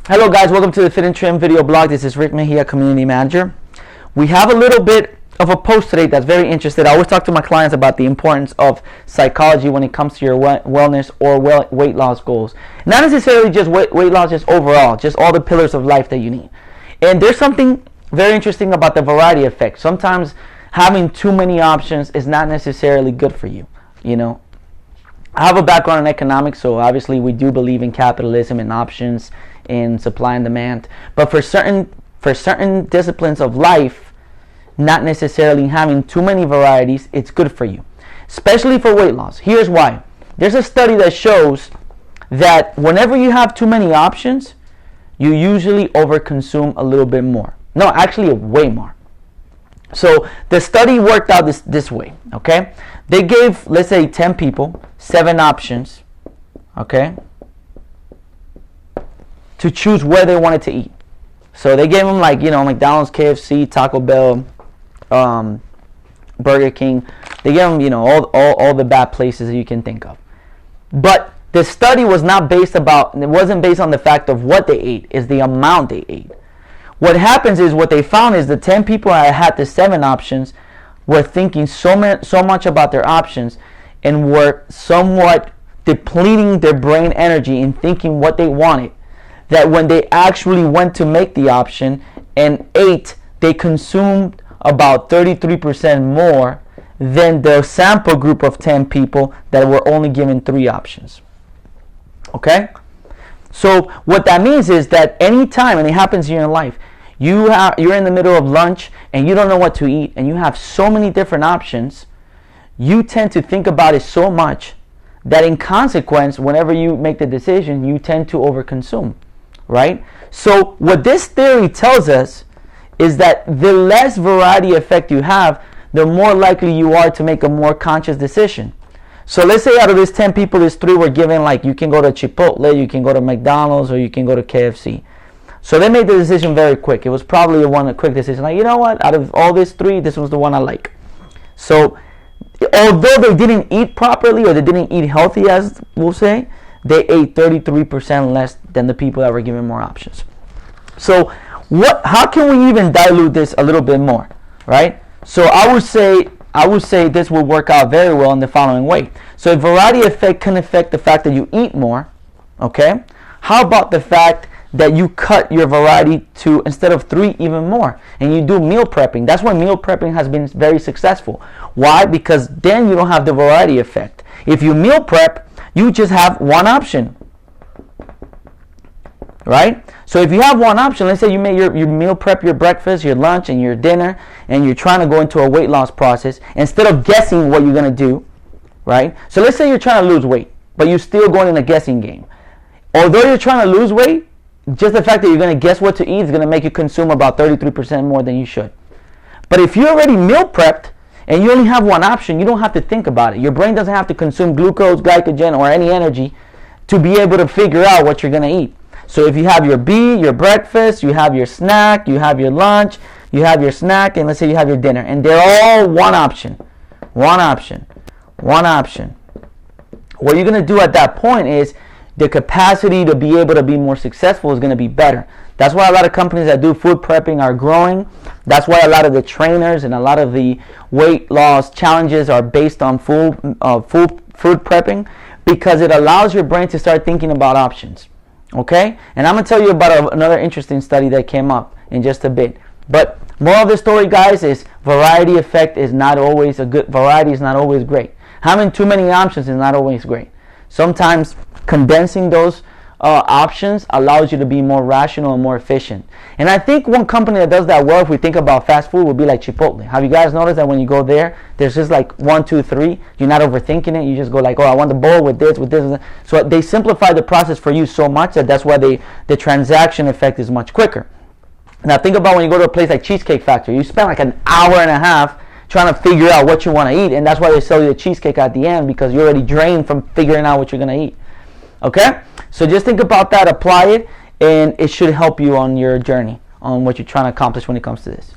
Hello guys, welcome to the Fit and Trim video blog. This is Rick Mejia, Community Manager. We have a little bit of a post today that's very interesting. I always talk to my clients about the importance of psychology when it comes to your wellness or weight loss goals. Not necessarily just weight loss, just overall, just all the pillars of life that you need. And there's something very interesting about the variety effect. Sometimes having too many options is not necessarily good for you, you know. I have a background in economics, so obviously we do believe in capitalism and options in supply and demand. But for certain disciplines of life, not necessarily having too many varieties, it's good for you, especially for weight loss. Here's why. There's a study that shows that whenever you have too many options, you usually overconsume a little bit more. No, actually way more. So the study worked out this way, okay? They gave, let's say, 10 people 7 options, okay, to choose where they wanted to eat. So they gave them, like, you know, McDonald's, KFC, Taco Bell, Burger King. They gave them, you know, all the bad places that you can think of. But the study was not based about, it wasn't based on the fact of what they ate, it's the amount they ate. What happens is, what they found is the 10 people that had the 7 options were thinking so much about their options and were somewhat depleting their brain energy in thinking what they wanted, that when they actually went to make the option and ate, they consumed about 33% more than the sample group of 10 people that were only given 3 options. Okay? So what that means is that anytime, and it happens in your life, you're in the middle of lunch and you don't know what to eat and you have so many different options, you tend to think about it so much that in consequence, whenever you make the decision, you tend to overconsume, right? So what this theory tells us is that the less variety effect you have, the more likely you are to make a more conscious decision. So let's say out of these 10 people, these 3 were given, like, you can go to Chipotle, you can go to McDonald's, or you can go to KFC. So they made the decision very quick. It was probably a quick decision. Like, you know what? Out of all these 3, this was the one I like. So although they didn't eat properly, or they didn't eat healthy, as we'll say, they ate 33% less than the people that were given more options. So how can we even dilute this a little bit more, right? So I would say this will work out very well in the following way. So a variety effect can affect the fact that you eat more, okay? How about the fact that you cut your variety to, instead of 3, even more, and you do meal prepping? That's why meal prepping has been very successful. Why? Because then you don't have the variety effect. If you meal prep, you just have one option, right? So if you have one option, let's say you make your meal prep, your breakfast, your lunch, and your dinner, and you're trying to go into a weight loss process, instead of guessing what you're going to do, right? So let's say you're trying to lose weight, but you're still going in a guessing game. Although you're trying to lose weight, just the fact that you're going to guess what to eat is going to make you consume about 33% more than you should. But if you're already meal prepped and you only have one option, you don't have to think about it. Your brain doesn't have to consume glucose, glycogen, or any energy to be able to figure out what you're going to eat. So if you have your your breakfast, you have your snack, you have your lunch, you have your snack, and let's say you have your dinner, and they're all one option. One option. One option. What you're going to do at that point is, the capacity to be able to be more successful is going to be better. That's why a lot of companies that do food prepping are growing. That's why a lot of the trainers and a lot of the weight loss challenges are based on food prepping, because it allows your brain to start thinking about options. Okay? And I'm going to tell you about another interesting study that came up in just a bit. But moral of the story, guys, is variety effect is not always a good. Variety is not always great. Having too many options is not always great. Sometimes condensing those options allows you to be more rational and more efficient. And I think one company that does that well, if we think about fast food, would be like Chipotle. Have you guys noticed that when you go there, there's just like 1, 2, 3. You're not overthinking it. You just go like, oh, I want the bowl with this, with this, with that. So they simplify the process for you so much that's why the transaction effect is much quicker. Now think about when you go to a place like Cheesecake Factory. You spend like an hour and a half trying to figure out what you want to eat, and that's why they sell you the cheesecake at the end, because you're already drained from figuring out what you're going to eat. Okay? So just think about that, apply it, and it should help you on your journey on what you're trying to accomplish when it comes to this.